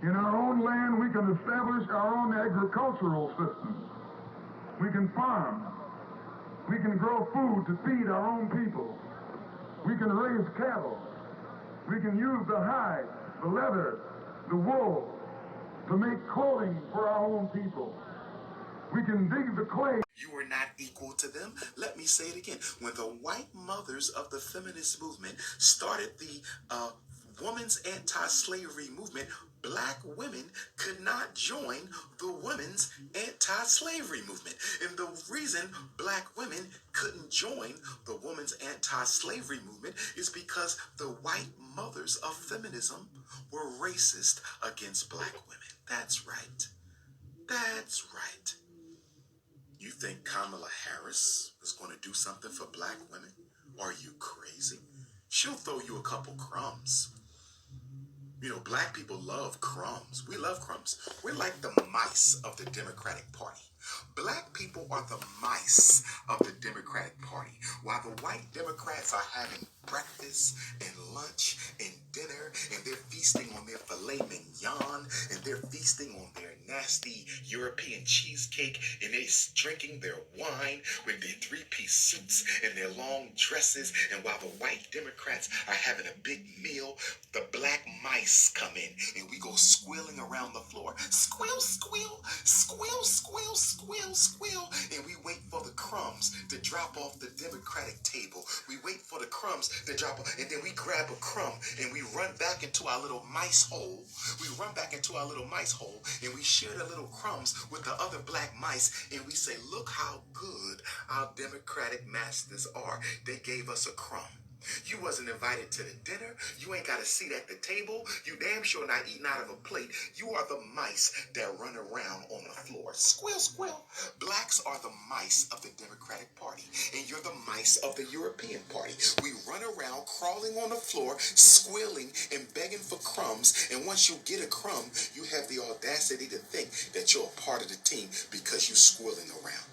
In our own land, we can establish our own agricultural system. We can farm. We can grow food to feed our own people. We can raise cattle. We can use the hide, the leather, the wool to make clothing for our own people. We can dig the clay. You are not equal to them. Let me say it again. When the white mothers of the feminist movement started the women's anti-slavery movement, black women could not join the women's anti-slavery movement. And the reason black women couldn't join the women's anti-slavery movement is because the white mothers of feminism were racist against black women. That's right. That's right. You think Kamala Harris is going to do something for black women? Are you crazy? She'll throw you a couple crumbs. You know, black people love crumbs. We love crumbs. We're like the mice of the Democratic Party. Black people are the mice of the Democratic Party. While the white Democrats are having breakfast and lunch and dinner, and they're feasting on their filet mignon, and they're feasting on their nasty European cheesecake, and they're drinking their wine with their three-piece suits and their long dresses, and while the white Democrats are having a big meal, the black mice come in, and we go squealing around the floor. Squeal, squeal, squeal, squeal, squeal, squeal, and we wait for the crumbs to drop off the Democratic table. We wait for the crumbs to drop off, and then we grab a crumb, and we run back into our little mice hole. We run back into our little mice hole, and we share the little crumbs with the other black mice, and we say, look how good our Democratic masters are. They gave us a crumb. You wasn't invited to the dinner. You ain't got a seat at the table. You damn sure not eating out of a plate. You are the mice that run around on the floor. Squeal, squeal. Blacks are the mice of the Democratic Party, and you're the mice of the European Party. We run around crawling on the floor, squealing and begging for crumbs, and once you get a crumb, you have the audacity to think that you're a part of the team because you're squealing around.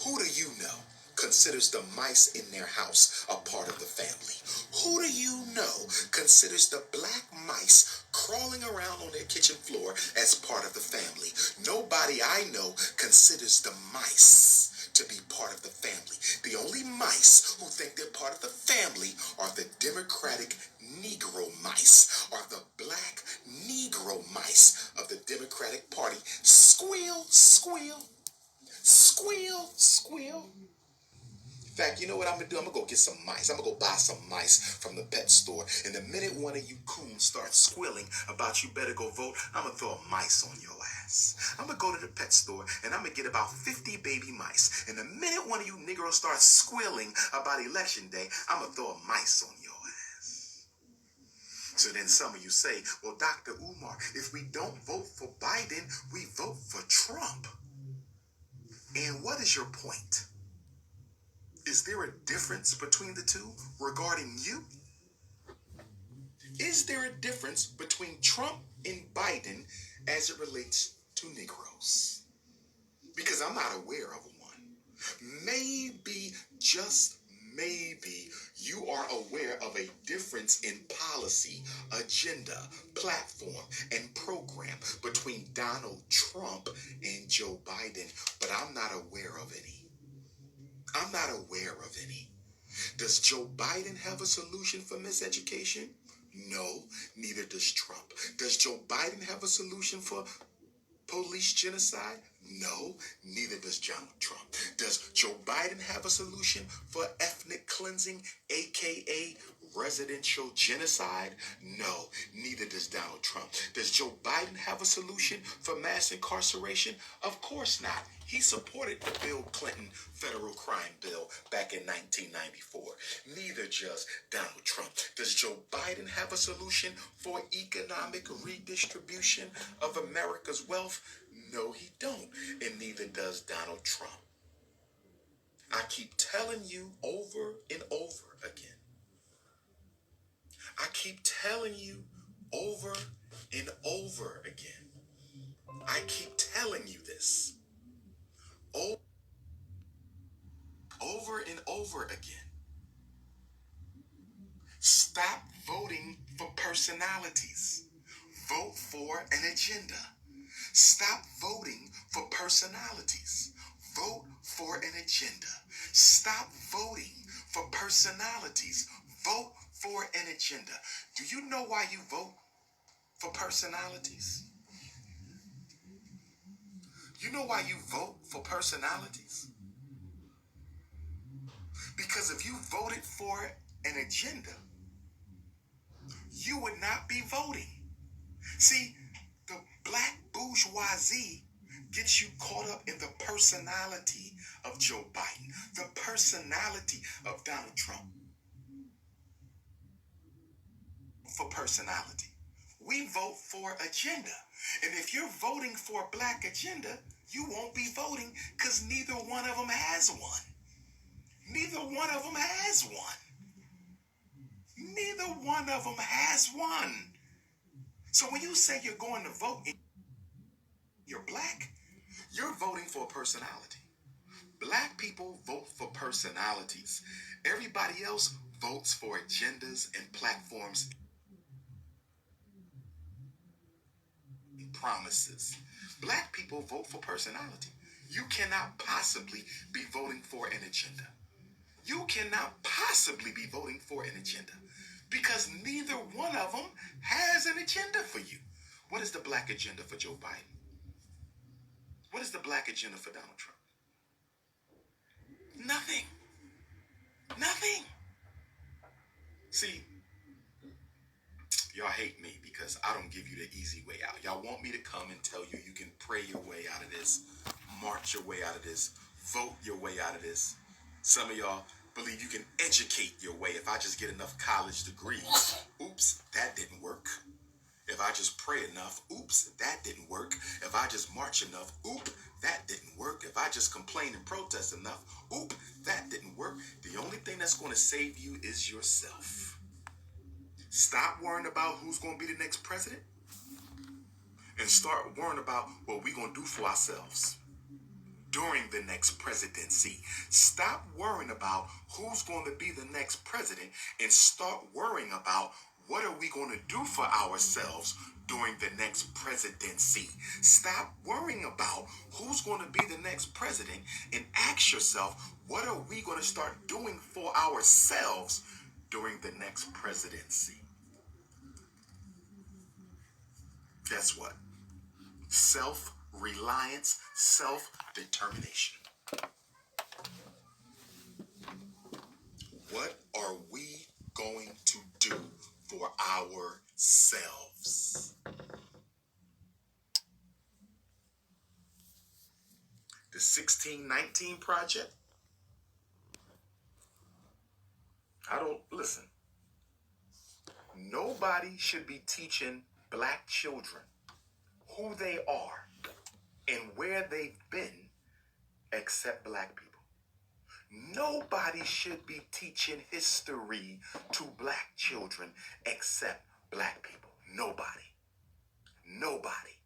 Who do you know considers the mice in their house a part of the family? Who do you know considers the black mice crawling around on their kitchen floor as part of the family? Nobody I know considers the mice to be part of the family. The only mice who think they're part of the family are the Democratic Negro mice, are the black Negro mice of the Democratic Party. Squeal, squeal, squeal, squeal. In fact, you know what I'm going to do? I'm going to go get some mice. I'm going to go buy some mice from the pet store. And the minute one of you coons starts squealing about you better go vote, I'm going to throw a mice on your ass. I'm going to go to the pet store and I'm going to get about 50 baby mice. And the minute one of you Negroes starts squealing about election day, I'm going to throw a mice on your ass. So then some of you say, well, Dr. Umar, if we don't vote for Biden, we vote for Trump. And what is your point? Is there a difference between the two regarding you? Is there a difference between Trump and Biden as it relates to Negroes? Because I'm not aware of one. Maybe, just maybe, you are aware of a difference in policy, agenda, platform, and program between Donald Trump and Joe Biden, but I'm not aware of any. I'm not aware of any. Does Joe Biden have a solution for miseducation? No, neither does Trump. Does Joe Biden have a solution for police genocide? No, neither does Donald Trump. Does Joe Biden have a solution for ethnic cleansing, aka residential genocide? No, neither does Donald Trump. Does Joe Biden have a solution for mass incarceration? Of course not. He supported the Bill Clinton federal crime bill back in 1994. Neither does Donald Trump. Does Joe Biden have a solution for economic redistribution of America's wealth? No, he don't. And neither does Donald Trump. I keep telling you over and over again. I keep telling you over and over again. I keep telling you this over and over again. Stop voting for personalities. Vote for an agenda. Stop voting for personalities. Vote for an agenda. Stop voting for personalities. Vote for an agenda. Do you know why you vote for personalities? You know why you vote for personalities? Because if you voted for an agenda, you would not be voting. See, the black bourgeoisie gets you caught up in the personality of Joe Biden, the personality of Donald Trump. For personality. We vote for agenda. And if you're voting for a black agenda, you won't be voting because neither one of them has one. Neither one of them has one. Neither one of them has one. So when you say you're going to vote and you're black, you're voting for a personality. Black people vote for personalities. Everybody else votes for agendas and platforms and promises. Black people vote for personality. You cannot possibly be voting for an agenda. You cannot possibly be voting for an agenda because neither one of them has an agenda for you. What is the black agenda for Joe Biden? What is the black agenda for Donald Trump? Nothing. Nothing. See, y'all hate me because I don't give you the easy way out. Y'all want me to come and tell you you can pray your way out of this, march your way out of this, vote your way out of this. Some of y'all believe you can educate your way if I just get enough college degrees. Oops, that didn't work. If I just pray enough, oops, that didn't work. If I just march enough, oop, that didn't work. If I just complain and protest enough, oop, that didn't work. The only thing that's going to save you is yourself. Stop worrying about who's going to be the next president and start worrying about what we're going to do for ourselves during the next presidency. Stop worrying about who's going to be the next president and start worrying about what are we going to do for ourselves during the next presidency. Stop worrying about who's going to be the next president and ask yourself, what are we going to start doing for ourselves during the next presidency? Guess what? Self-reliance, self-determination. What are we going to do for ourselves? The 1619 Project? Listen. Nobody should be teaching black children who they are and where they've been except black people. Nobody should be teaching history to black children except black people. Nobody. Nobody.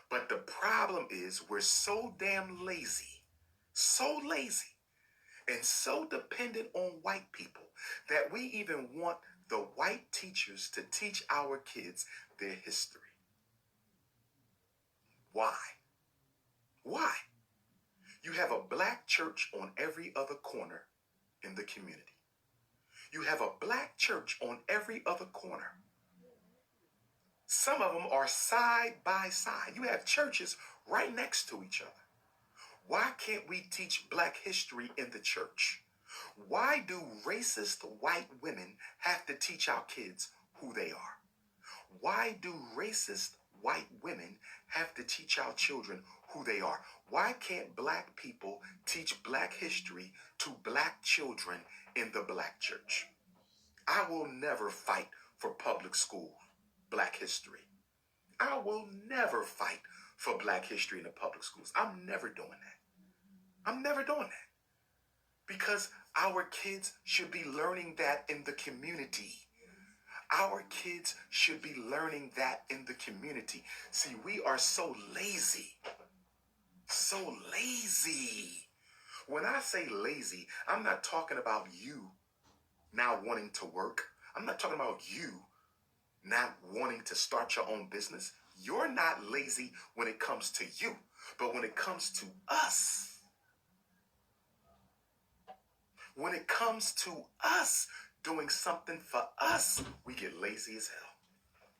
But the problem is we're so damn lazy, and so dependent on white people that we even want the white teachers to teach our kids their history. Why? Why? You have a black church on every other corner in the community. You have a black church on every other corner. Some of them are side by side. You have churches right next to each other. Why can't we teach black history in the church? Why do racist white women have to teach our kids who they are? Why do racist white women have to teach our children who they are? Why can't black people teach black history to black children in the black church? I will never fight for public school black history. I will never fight for black history in the public schools. I'm never doing that. I'm never doing that. Because our kids should be learning that in the community. Our kids should be learning that in the community. See, we are so lazy. So lazy. When I say lazy, I'm not talking about you now wanting to work. I'm not talking about you not wanting to start your own business. You're not lazy when it comes to you, but when it comes to us, when it comes to us doing something for us, we get lazy as hell.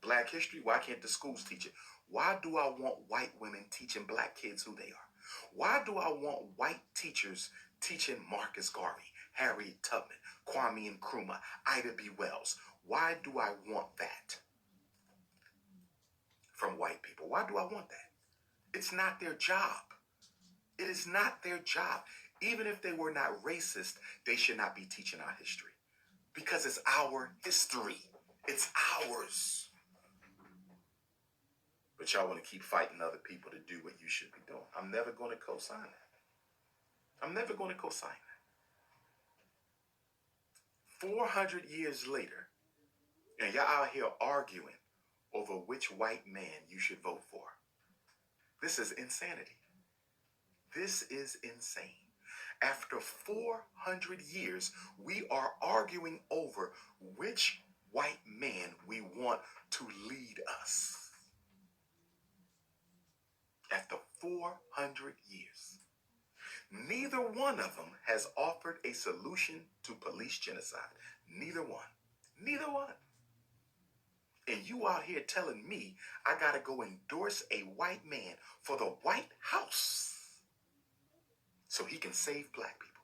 Black history, why can't the schools teach it? Why do I want white women teaching black kids who they are? Why do I want white teachers teaching Marcus Garvey, Harriet Tubman, Kwame Nkrumah, Ida B. Wells? Why do I want that from white people? Why do I want that? It's not their job. It is not their job. Even if they were not racist, they should not be teaching our history because it's our history. It's ours. But y'all want to keep fighting other people to do what you should be doing. I'm never going to co-sign that. I'm never going to co-sign that. 400 years later, and y'all out here arguing over which white man you should vote for. This is insanity. This is insane. After 400 years, we are arguing over which white man we want to lead us. After 400 years. Neither one of them has offered a solution to police genocide. Neither one. Neither one. And you out here telling me I gotta go endorse a white man for the White House so he can save black people.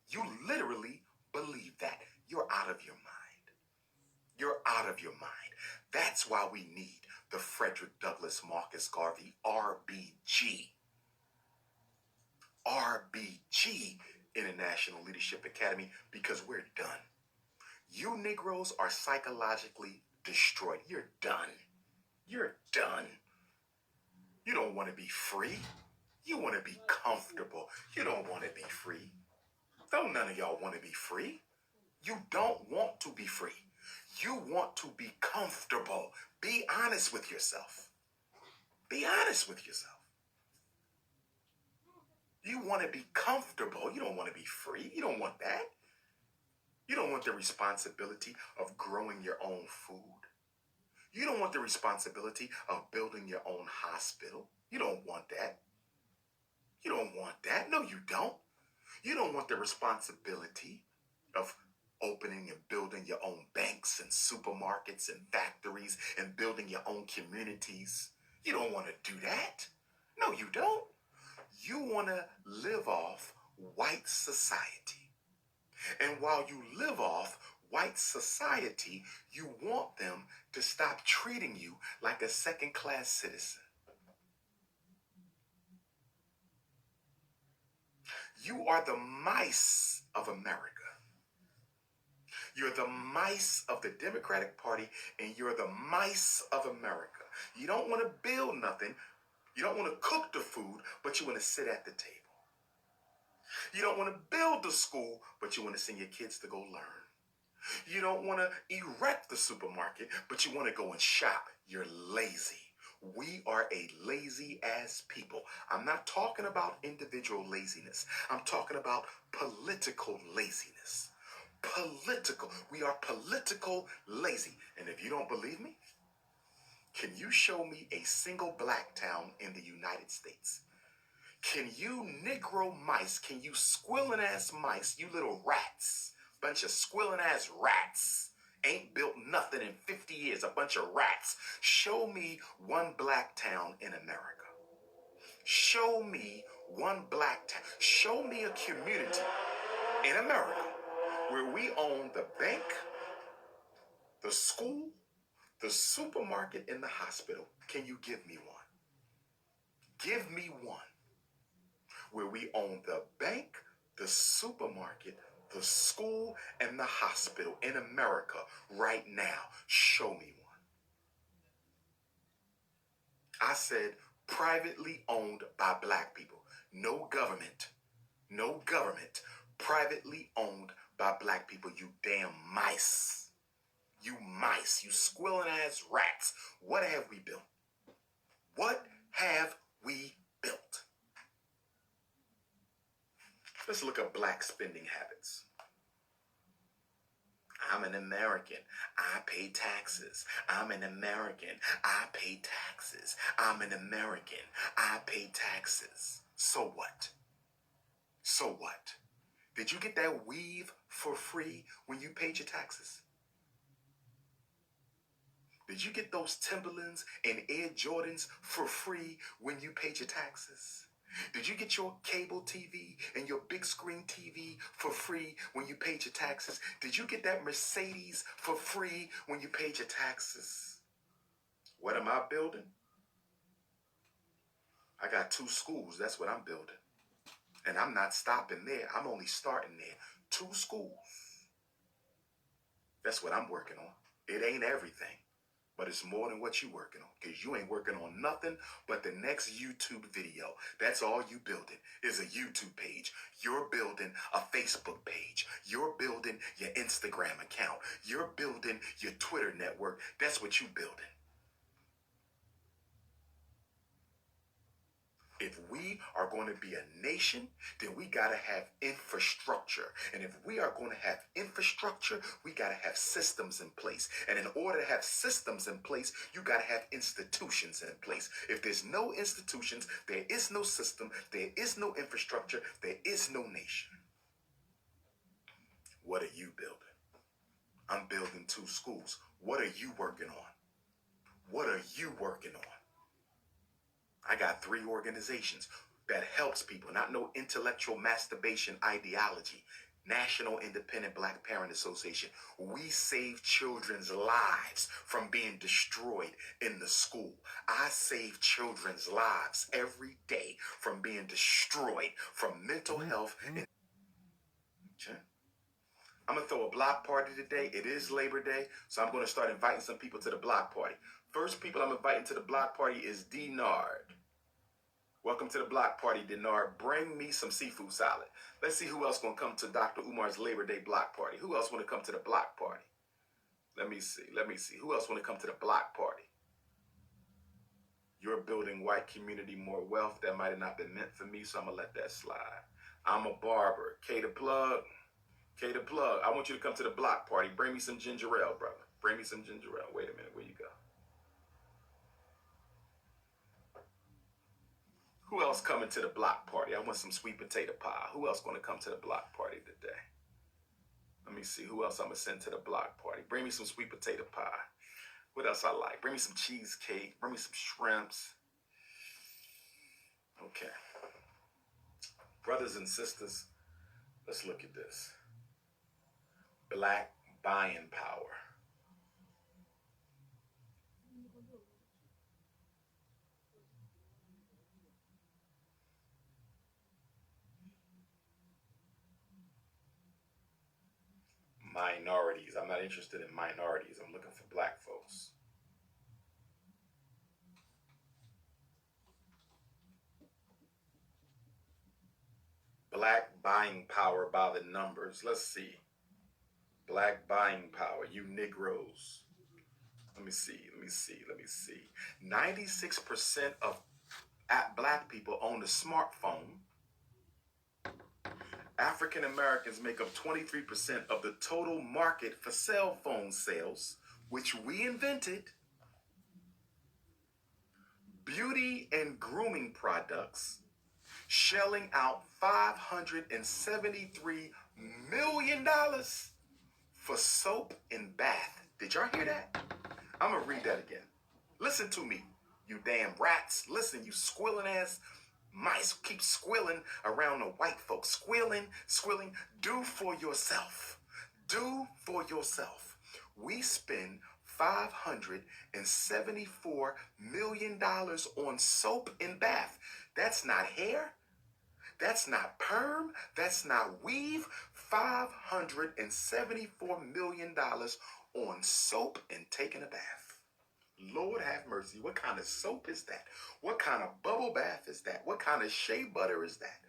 You literally believe that. You're out of your mind. You're out of your mind. That's why we need the Frederick Douglass Marcus Garvey RBG. RBG, International Leadership Academy, because we're done. You Negroes are psychologically destroyed. You're done. You're done. You don't want to be free. You want to be comfortable. You don't want to be free. Don't none of y'all want to be free. You don't want to be free. You want to be comfortable. Be honest with yourself. Be honest with yourself. You want to be comfortable. You don't want to be free. You don't want that. You don't want the responsibility of growing your own food. You don't want the responsibility of building your own hospital. You don't want that. You don't want that. No, you don't. You don't want the responsibility of opening and building your own banks and supermarkets and factories and building your own communities. You don't want to do that. No, you don't. You want to live off white society. And while you live off white society, you want them to stop treating you like a second-class citizen. You are the mice of America. You're the mice of the Democratic Party, and you're the mice of America. You don't want to build nothing. You don't want to cook the food, but you want to sit at the table. You don't want to build the school, but you want to send your kids to go learn. You don't want to erect the supermarket, but you want to go and shop. You're lazy. We are a lazy ass people. I'm not talking about individual laziness. I'm talking about political laziness. Political. We are political lazy. And if you don't believe me, can you show me a single black town in the United States? Can you Negro mice, can you squilling ass mice, you little rats, bunch of squilling ass rats, ain't built nothing in 50 years, a bunch of rats. Show me one black town in America. Show me one black town. Show me a community in America where we own the bank, the school, the supermarket, and the hospital. Can you give me one? Give me one where we own the bank, the supermarket, the school, and the hospital in America right now. Show me one. I said privately owned by black people. No government. No government. Privately owned by black people. You damn mice. You mice. You squilling ass rats. What have we built? What have we built? Let's look at black spending habits. I'm an American. I pay taxes. I'm an American. I pay taxes. I'm an American. I pay taxes. So what? So what? Did you get that weave for free when you paid your taxes? Did you get those Timberlands and Air Jordans for free when you paid your taxes? Did you get your cable TV and your big screen TV for free when you paid your taxes? Did you get that Mercedes for free when you paid your taxes? What am I building? I got 2 schools. That's what I'm building. And I'm not stopping there. I'm only starting there. 2 schools. That's what I'm working on. It ain't everything, but it's more than what you working on, because you ain't working on nothing but the next YouTube video. That's all you building is a YouTube page. You're building a Facebook page. You're building your Instagram account. You're building your Twitter network. That's what you building. If we are going to be a nation, then we got to have infrastructure. And if we are going to have infrastructure, we got to have systems in place. And in order to have systems in place, you got to have institutions in place. If there's no institutions, there is no system, there is no infrastructure, there is no nation. What are you building? I'm building 2 schools. What are you working on? What are you working on? I got 3 organizations that helps people, not no intellectual masturbation ideology. National Independent Black Parent Association. We save children's lives from being destroyed in the school. I save children's lives every day from being destroyed from mental health. Okay. I'm going to throw a block party today. It is Labor Day, so I'm going to start inviting some people to the block party. First people I'm inviting to the block party is Denard. Welcome to the block party, Denard. Bring me some seafood salad. Let's see who else gonna come to Dr. Umar's Labor Day block party. Who else wanna come to the block party? Let me see. Who else wanna come to the block party? You're building white community more wealth. That might have not been meant for me, so I'm gonna let that slide. I'm a barber. K the plug. K the plug. I want you to come to the block party. Bring me some ginger ale, brother. Bring me some ginger ale. Wait a minute, where you go? Who else coming to the block party? I want some sweet potato pie. Who else gonna come to the block party today? Let me see who else I'm gonna send to the block party. Bring me some sweet potato pie. What else I like? Bring me some cheesecake. Bring me some shrimps. Okay. Brothers and sisters, let's look at this. Black buying power. Minorities. I'm not interested in minorities. I'm looking for black folks. Black buying power by the numbers. Let's see. Black buying power. You Negroes. Let me see. 96% of black people own a smartphone. African Americans make up 23% of the total market for cell phone sales, which we invented. Beauty and grooming products, shelling out $573 million for soap and bath. Did y'all hear that? I'm going to read that again. Listen to me, you damn rats. Listen, you squilling ass mice keep squilling around the white folks. Squilling. Do for yourself. Do for yourself. We spend $574 million on soap and bath. That's not hair. That's not perm. That's not weave. $574 million on soap and taking a bath. Lord have mercy. What kind of soap is that? What kind of bubble bath is that? What kind of shea butter is that?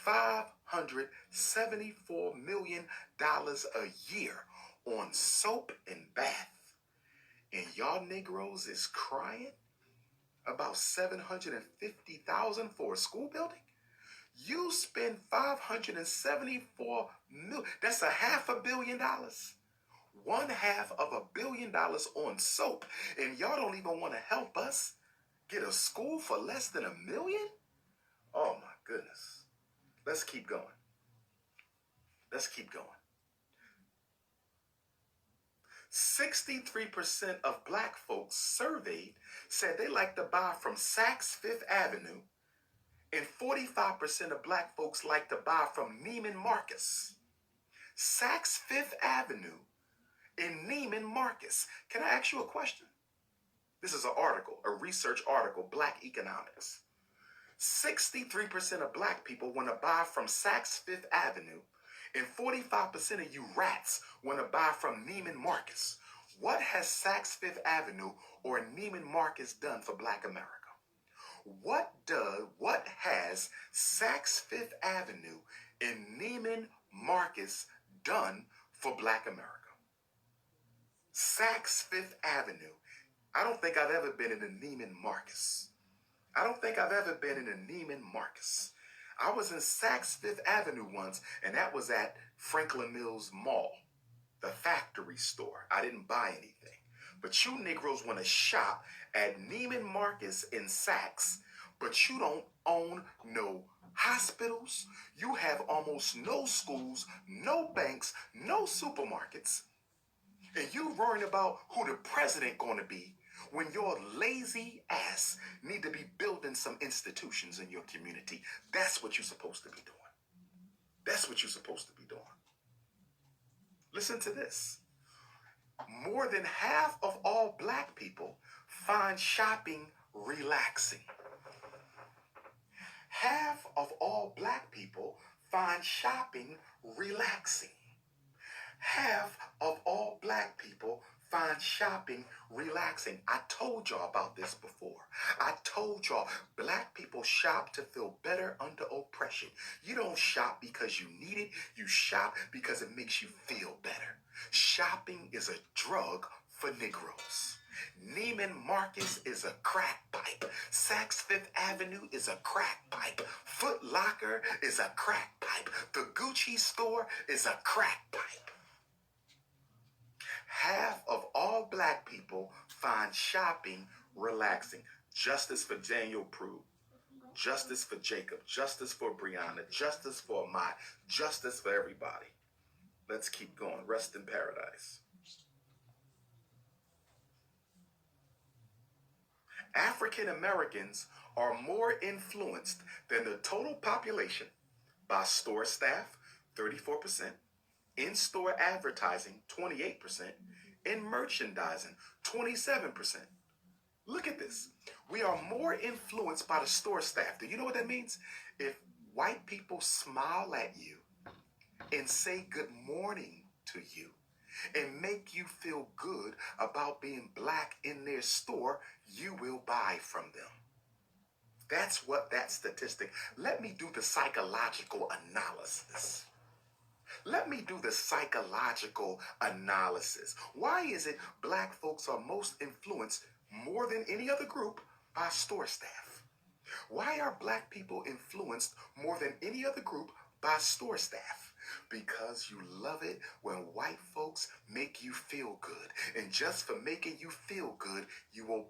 $574 million a year on soap and bath. And y'all Negroes is crying about $750,000 for a school building? You spend $574 million. That's $500 million. $1/2 billion on soap, and y'all don't even want to help us get a school for less than $1 million? Oh my goodness. Let's keep going. Let's keep going. 63% of black folks surveyed said they like to buy from Saks Fifth Avenue, and 45% of black folks like to buy from Neiman Marcus. Saks Fifth Avenue and Neiman Marcus. Can I ask you a question? This is an article, a research article, Black Economics. 63% of black people want to buy from Saks Fifth Avenue, and 45% of you rats want to buy from Neiman Marcus. What has Saks Fifth Avenue or Neiman Marcus done for black America? What has Saks Fifth Avenue and Neiman Marcus done for black America? Saks Fifth Avenue. I don't think I've ever been in a Neiman Marcus. I don't think I've ever been in a Neiman Marcus. I was in Saks Fifth Avenue once, and that was at Franklin Mills Mall, the factory store. I didn't buy anything. But you Negroes want to shop at Neiman Marcus in Saks, but you don't own no hospitals. You have almost no schools, no banks, no supermarkets. And you worrying about who the president going to be when your lazy ass need to be building some institutions in your community. That's what you're supposed to be doing. That's what you're supposed to be doing. Listen to this. More than half of all black people find shopping relaxing. Half of all black people find shopping relaxing. Half of all black people find shopping relaxing. I told y'all about this before. I told y'all black people shop to feel better under oppression. You don't shop because you need it. You shop because it makes you feel better. Shopping is a drug for Negroes. Neiman Marcus is a crack pipe. Saks Fifth Avenue is a crack pipe. Foot Locker is a crack pipe. The Gucci store is a crack pipe. Half of all black people find shopping relaxing. Justice for Daniel Prue. Justice for Jacob. Justice for Brianna. Justice for Mai. Justice for everybody. Let's keep going. Rest in paradise. African Americans are more influenced than the total population by store staff, 34%, in-store advertising, 28%, in merchandising, 27%. Look at this. We are more influenced by the store staff. Do you know what that means? If white people smile at you and say good morning to you and make you feel good about being black in their store, you will buy from them. That's what that statistic. Let me do the psychological analysis. Let me do the psychological analysis. Why is it black folks are most influenced more than any other group by store staff? Why are black people influenced more than any other group by store staff? Because you love it when white folks make you feel good. And just for making you feel good, you will